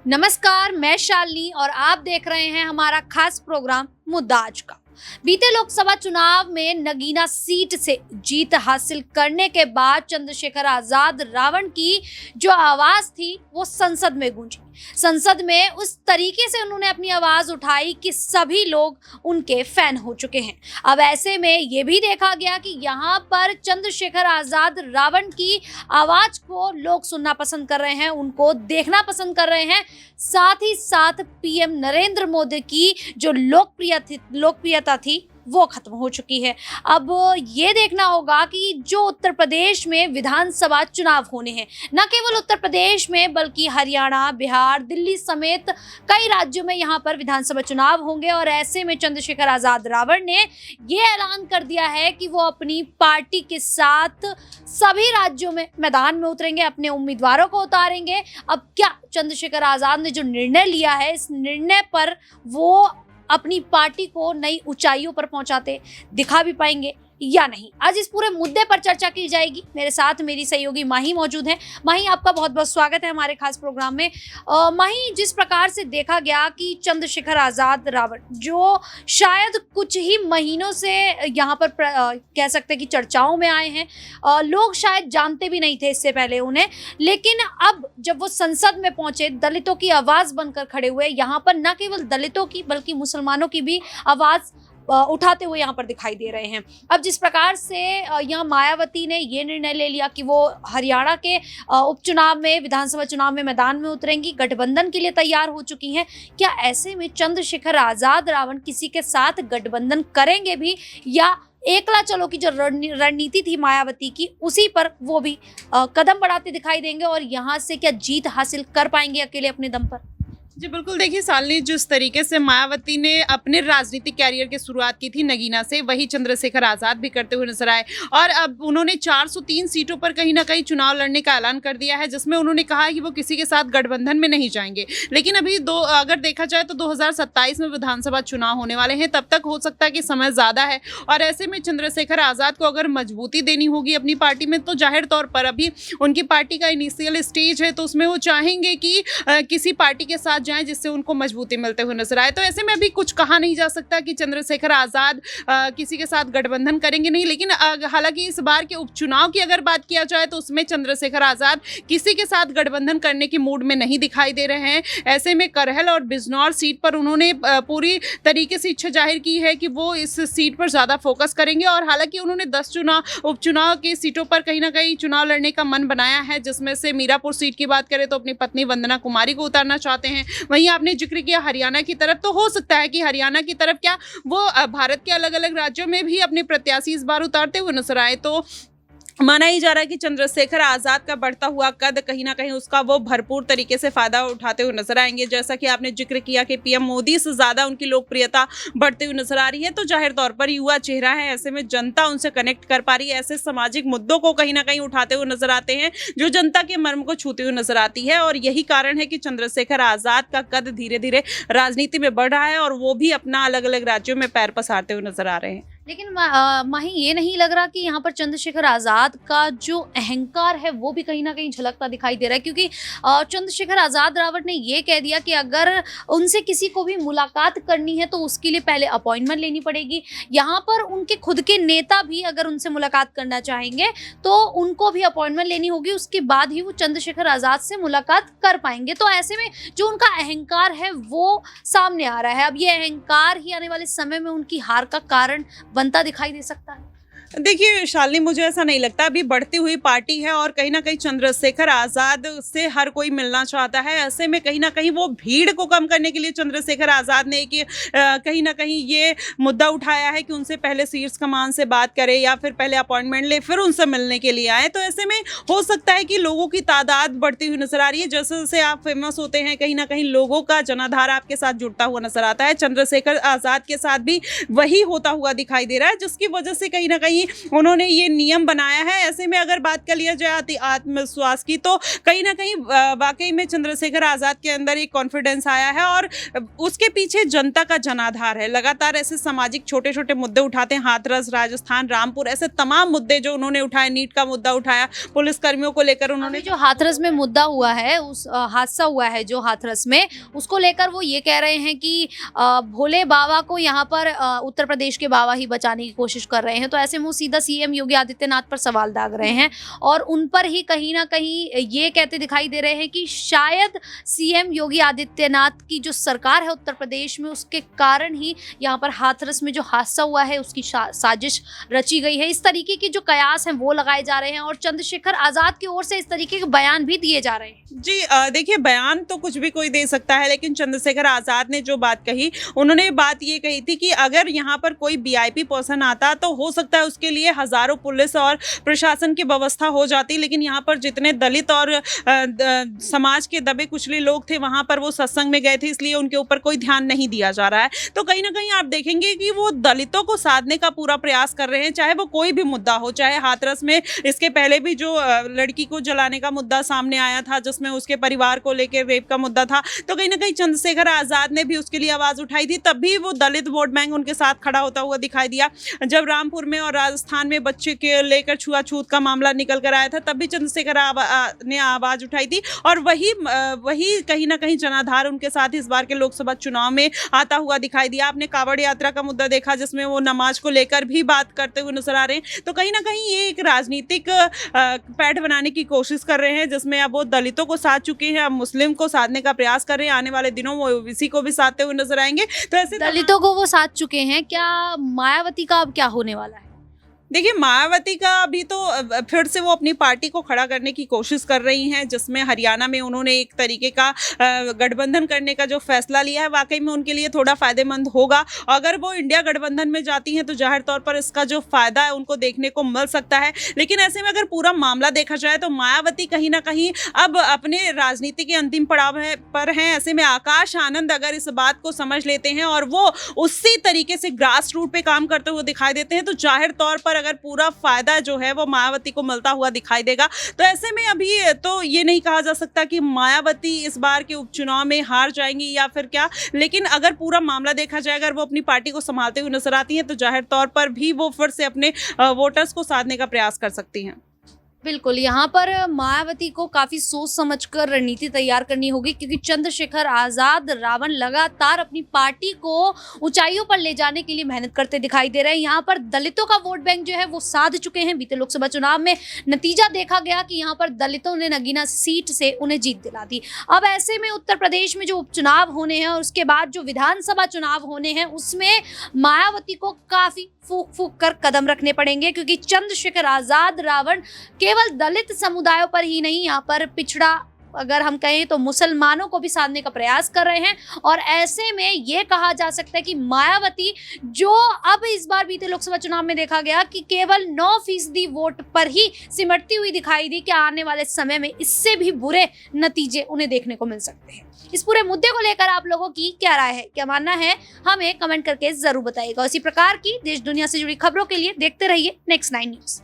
नमस्कार, मैं शालिनी और आप देख रहे हैं हमारा खास प्रोग्राम मुद्दा आज का। बीते लोकसभा चुनाव में नगीना सीट से जीत हासिल करने के बाद चंद्रशेखर आजाद रावण की जो आवाज थी वो संसद में गूंजी। संसद में उस तरीके से उन्होंने अपनी आवाज उठाई कि सभी लोग उनके फैन हो चुके हैं। अब ऐसे में ये भी देखा गया कि यहाँ पर चंद्रशेखर आजाद रावण की आवाज को लोग सुनना पसंद कर रहे हैं, उनको देखना पसंद कर रहे हैं। साथ ही साथ पीएम नरेंद्र मोदी की जो लोकप्रियता थी वो खत्म हो चुकी है। अब ये देखना होगा कि जो उत्तर प्रदेश में विधानसभा चुनाव होने हैं, न केवल उत्तर प्रदेश में बल्कि हरियाणा, बिहार, दिल्ली समेत कई राज्यों में यहाँ पर विधानसभा चुनाव होंगे। और ऐसे में चंद्रशेखर आजाद रावण ने ये ऐलान कर दिया है कि वो अपनी पार्टी के साथ सभी राज्यों में मैदान में उतरेंगे, अपने उम्मीदवारों को उतारेंगे। अब क्या चंद्रशेखर आजाद ने जो निर्णय लिया है, इस निर्णय पर वो अपनी पार्टी को नई ऊंचाइयों पर पहुंचाते दिखा भी पाएंगे या नहीं? आज इस पूरे मुद्दे पर चर्चा की जाएगी। मेरे साथ मेरी सहयोगी माही मौजूद है। माही, आपका बहुत बहुत स्वागत है हमारे खास प्रोग्राम में। माही, जिस प्रकार से देखा गया कि चंद्रशेखर आजाद रावण जो शायद कुछ ही महीनों से यहाँ पर कह सकते हैं कि चर्चाओं में आए हैं, लोग शायद जानते भी नहीं थे इससे पहले उन्हें, लेकिन अब जब वो संसद में पहुंचे, दलितों की आवाज बनकर खड़े हुए, यहाँ पर न केवल दलितों की बल्कि मुसलमानों की भी आवाज उठाते हुए यहाँ पर दिखाई दे रहे हैं। अब जिस प्रकार से यहाँ मायावती ने ये निर्णय ले लिया कि वो हरियाणा के उपचुनाव में, विधानसभा चुनाव में मैदान में उतरेंगी, गठबंधन के लिए तैयार हो चुकी हैं, क्या ऐसे में चंद्रशेखर आजाद रावण किसी के साथ गठबंधन करेंगे भी, या एकला चलो की जो रणनीति थी मायावती की, उसी पर वो भी कदम बढ़ाते दिखाई देंगे और यहाँ से क्या जीत हासिल कर पाएंगे अकेले अपने दम पर? जी बिल्कुल, देखिए शालिनी, जिस तरीके से मायावती ने अपने राजनीतिक कैरियर की शुरुआत की थी नगीना से, वही चंद्रशेखर आजाद भी करते हुए नजर आए। और अब उन्होंने 403 सीटों पर कहीं ना कहीं चुनाव लड़ने का ऐलान कर दिया है, जिसमें उन्होंने कहा है कि वो किसी के साथ गठबंधन में नहीं जाएंगे। लेकिन अभी अगर देखा जाए तो 2027 में विधानसभा चुनाव होने वाले हैं, तब तक हो सकता है कि समय ज़्यादा है। और ऐसे में चंद्रशेखर आजाद को अगर मजबूती देनी होगी अपनी पार्टी में, तो जाहिर तौर पर अभी उनकी पार्टी का इनिशियल स्टेज है, तो उसमें वो चाहेंगे कि किसी पार्टी के साथ जाएं जिससे उनको मजबूती मिलते हुए नजर आए। तो ऐसे में अभी कुछ कहा नहीं जा सकता कि चंद्रशेखर आजाद किसी के साथ गठबंधन करेंगे नहीं। लेकिन हालांकि इस बार के उपचुनाव की अगर बात किया जाए तो उसमें चंद्रशेखर आजाद किसी के साथ गठबंधन करने की मूड में नहीं दिखाई दे रहे हैं। ऐसे में करहल और बिजनौर सीट पर उन्होंने पूरी तरीके से इच्छा जाहिर की है कि वो इस सीट पर ज्यादा फोकस करेंगे। और हालांकि उन्होंने 10 उपचुनाव की सीटों पर कहीं ना कहीं चुनाव लड़ने का मन बनाया है, जिसमें से मीरापुर सीट की बात करें तो अपनी पत्नी वंदना कुमारी को उतारना चाहते हैं। वहीं आपने जिक्र किया हरियाणा की तरफ, तो हो सकता है कि हरियाणा की तरफ क्या वो भारत के अलग अलग राज्यों में भी अपने प्रत्याशी इस बार उतारते हुए नजर आए। तो माना ही जा रहा है कि चंद्रशेखर आजाद का बढ़ता हुआ कद कहीं ना कहीं उसका वो भरपूर तरीके से फायदा उठाते हुए नजर आएंगे। जैसा कि आपने जिक्र किया कि पीएम मोदी से ज्यादा उनकी लोकप्रियता बढ़ते हुए नजर आ रही है, तो जाहिर तौर पर युवा चेहरा है, ऐसे में जनता उनसे कनेक्ट कर पा रही है। ऐसे सामाजिक मुद्दों को कहीं ना कहीं उठाते हुए नजर आते हैं जो जनता के मर्म को छूते हुए नजर आती है। और यही कारण है कि चंद्रशेखर आजाद का कद धीरे धीरे राजनीति में बढ़ रहा है और वो भी अपना अलग अलग राज्यों में पैर पसारते हुए नजर आ रहे हैं। लेकिन माही, ये नहीं लग रहा कि यहाँ पर चंद्रशेखर आजाद का जो अहंकार है वो भी कहीं ना कहीं झलकता दिखाई दे रहा है? क्योंकि चंद्रशेखर आजाद रावण ने ये कह दिया कि अगर उनसे किसी को भी मुलाकात करनी है तो उसके लिए पहले अपॉइंटमेंट लेनी पड़ेगी। यहाँ पर उनके खुद के नेता भी अगर उनसे मुलाकात करना चाहेंगे तो उनको भी अपॉइंटमेंट लेनी होगी, उसके बाद ही वो चंद्रशेखर आजाद से मुलाकात कर पाएंगे। तो ऐसे में जो उनका अहंकार है वो सामने आ रहा है। अब ये अहंकार ही आने वाले समय में उनकी हार का कारण बनता दिखाई दे सकता है। देखिए शालिनी, मुझे ऐसा नहीं लगता। अभी बढ़ती हुई पार्टी है और कहीं ना कहीं चंद्रशेखर आजाद से हर कोई मिलना चाहता है। ऐसे में कहीं ना कहीं वो भीड़ को कम करने के लिए चंद्रशेखर आजाद ने कहीं ना कहीं ये मुद्दा उठाया है कि उनसे पहले शीर्ष कमान से बात करें या फिर पहले अपॉइंटमेंट ले फिर उनसे मिलने के लिए आए। तो ऐसे में हो सकता है कि लोगों की तादाद बढ़ती हुई नजर आ रही है। जैसे जैसे आप फेमस होते हैं, कहीं ना कहीं लोगों का जनाधार आपके साथ जुड़ता हुआ नजर आता है। चंद्रशेखर आजाद के साथ भी वही होता हुआ दिखाई दे रहा है, जिसकी वजह से कहीं ना कहीं कहीं उन्होंने ये नियम बनाया है। ऐसे में अगर बात कर लिया जाए आत्मविश्वास की, तो कहीं ना कहीं वाकई में चंद्रशेखर आज़ाद के अंदर एक कॉन्फिडेंस आया है और उसके पीछे जनता का जनाधार है। लगातार ऐसे सामाजिक छोटे छोटे मुद्दे उठाते हैं, हाथरस, राजस्थान, रामपुर, ऐसे तमाम मुद्दे जो उन्होंने उठाए, नीट का मुद्दा उठाया, पुलिस कर्मियों को लेकर उन्होंने जो हाथरस में मुद्दा हुआ है, उस हादसा हुआ है जो हाथरस में, उसको लेकर वो ये कह रहे हैं कि भोले बाबा को यहाँ पर उत्तर प्रदेश के बाबा ही बचाने की कोशिश कर रहे हैं। तो ऐसे में वो सीधा सीएम योगी आदित्यनाथ पर सवाल दाग रहे हैं और उन पर ही कहीं ना कहीं ये कहते दिखाई दे रहे हैं कि शायद सीएम योगी आदित्यनाथ की जो सरकार है उत्तर प्रदेश में, उसके कारण ही यहाँ पर हाथरस में जो हादसा हुआ है उसकी साजिश रची गई है। इस तरीके के जो कयास हैं वो लगाए जा रहे हैं और चंद्रशेखर आजाद की ओर से इस तरीके के बयान भी दिए जा रहे हैं। जी देखिए, बयान तो कुछ भी कोई दे सकता है, लेकिन चंद्रशेखर आजाद ने जो बात कही, उन्होंने बात ये कही थी कि अगर यहाँ पर कोई वीआईपी पर्सन आता तो हो सकता है उसके लिए हजारों पुलिस और प्रशासन की व्यवस्था हो जाती, लेकिन यहाँ पर जितने दलित और समाज के दबे कुचले लोग थे वहाँ पर वो सत्संग में गए थे, इसलिए उनके ऊपर कोई ध्यान नहीं दिया जा रहा है। तो कहीं ना कहीं आप देखेंगे कि वो दलितों को साधने का पूरा प्रयास कर रहे हैं, चाहे वो कोई भी मुद्दा हो। चाहे हाथरस में इसके पहले भी जो लड़की को जलाने का मुद्दा सामने आया था, जिसमें उसके परिवार को लेकर रेप का मुद्दा था, तो कहीं ना कहीं चंद्रशेखर आजाद ने भी उसके लिए आवाज उठाई थी। तब भी वो दलित वोट बैंक उनके साथ खड़ा होता हुआ दिखाई दिया। जब रामपुर में और राजस्थान में बच्चे के लेकर छुआछूत का मामला निकल कर आया था, तब भी चंद्रशेखर ने आवाज उठाई थी और वही कहीं ना कहीं जनाधार उनके साथ इस बार के लोकसभा चुनाव में आता हुआ दिखाई दिया। आपने कांवड़ यात्रा का मुद्दा देखा, जिसमें वो नमाज को लेकर भी बात करते हुए नजर आ रहे हैं। तो कहीं ना कहीं ये एक राजनीतिक पैठ बनाने की कोशिश कर रहे हैं, जिसमें अब वो दलितों को साध चुके हैं, अब मुस्लिम को साधने का प्रयास कर रहे हैं। आने वाले दिनों में ओबीसी को भी साधते हुए नजर आएंगे। तो ऐसे दलितों को वो साध चुके हैं, क्या मायावती का अब क्या होने वाला है? देखिए, मायावती का अभी तो फिर से वो अपनी पार्टी को खड़ा करने की कोशिश कर रही हैं, जिसमें हरियाणा में उन्होंने एक तरीके का गठबंधन करने का जो फैसला लिया है, वाकई में उनके लिए थोड़ा फायदेमंद होगा। अगर वो इंडिया गठबंधन में जाती हैं तो जाहिर तौर पर इसका जो फायदा है उनको देखने को मिल सकता है। लेकिन ऐसे में अगर पूरा मामला देखा जाए तो मायावती कहीं ना कहीं अब अपने राजनीति के अंतिम पड़ाव पर हैं। ऐसे में आकाश आनंद अगर इस बात को समझ लेते हैं और वो उसी तरीके से ग्रास रूट पे काम करते हुए दिखाई देते हैं, तो जाहिर तौर पर अगर पूरा फायदा जो है वो मायावती को मिलता हुआ दिखाई देगा। तो ऐसे में अभी तो ये नहीं कहा जा सकता कि मायावती इस बार के उपचुनाव में हार जाएंगी या फिर क्या, लेकिन अगर पूरा मामला देखा जाए, अगर वो अपनी पार्टी को संभालते हुए नजर आती हैं, तो जाहिर तौर पर भी वो फिर से अपने वोटर्स को साधने का प्रयास कर सकती हैं। बिल्कुल, यहाँ पर मायावती को काफी सोच समझकर रणनीति तैयार करनी होगी, क्योंकि चंद्रशेखर आजाद रावण लगातार अपनी पार्टी को ऊंचाइयों पर ले जाने के लिए मेहनत करते दिखाई दे रहे हैं। यहाँ पर दलितों का वोट बैंक जो है वो साध चुके हैं। बीते लोकसभा चुनाव में नतीजा देखा गया कि यहाँ पर दलितों ने नगीना सीट से उन्हें जीत दिला दी। अब ऐसे में उत्तर प्रदेश में जो उपचुनाव होने हैं और उसके बाद जो विधानसभा चुनाव होने हैं, उसमें मायावती को काफी फूक फूक कर कदम रखने पड़ेंगे, क्योंकि चंद्रशेखर आजाद रावण केवल दलित समुदायों पर ही नहीं, यहाँ पर पिछड़ा अगर हम कहें तो मुसलमानों को भी साधने का प्रयास कर रहे हैं। और ऐसे में ये कहा जा सकता है कि मायावती, जो अब इस बार बीते लोकसभा चुनाव में देखा गया कि केवल 9% वोट पर ही सिमटती हुई दिखाई दी, कि आने वाले समय में इससे भी बुरे नतीजे उन्हें देखने को मिल सकते हैं। इस पूरे मुद्दे को लेकर आप लोगों की क्या राय है, क्या मानना है, हमें कमेंट करके जरूर बताइएगा। इसी प्रकार की देश दुनिया से जुड़ी खबरों के लिए देखते रहिए नेक्स्ट 9 न्यूज।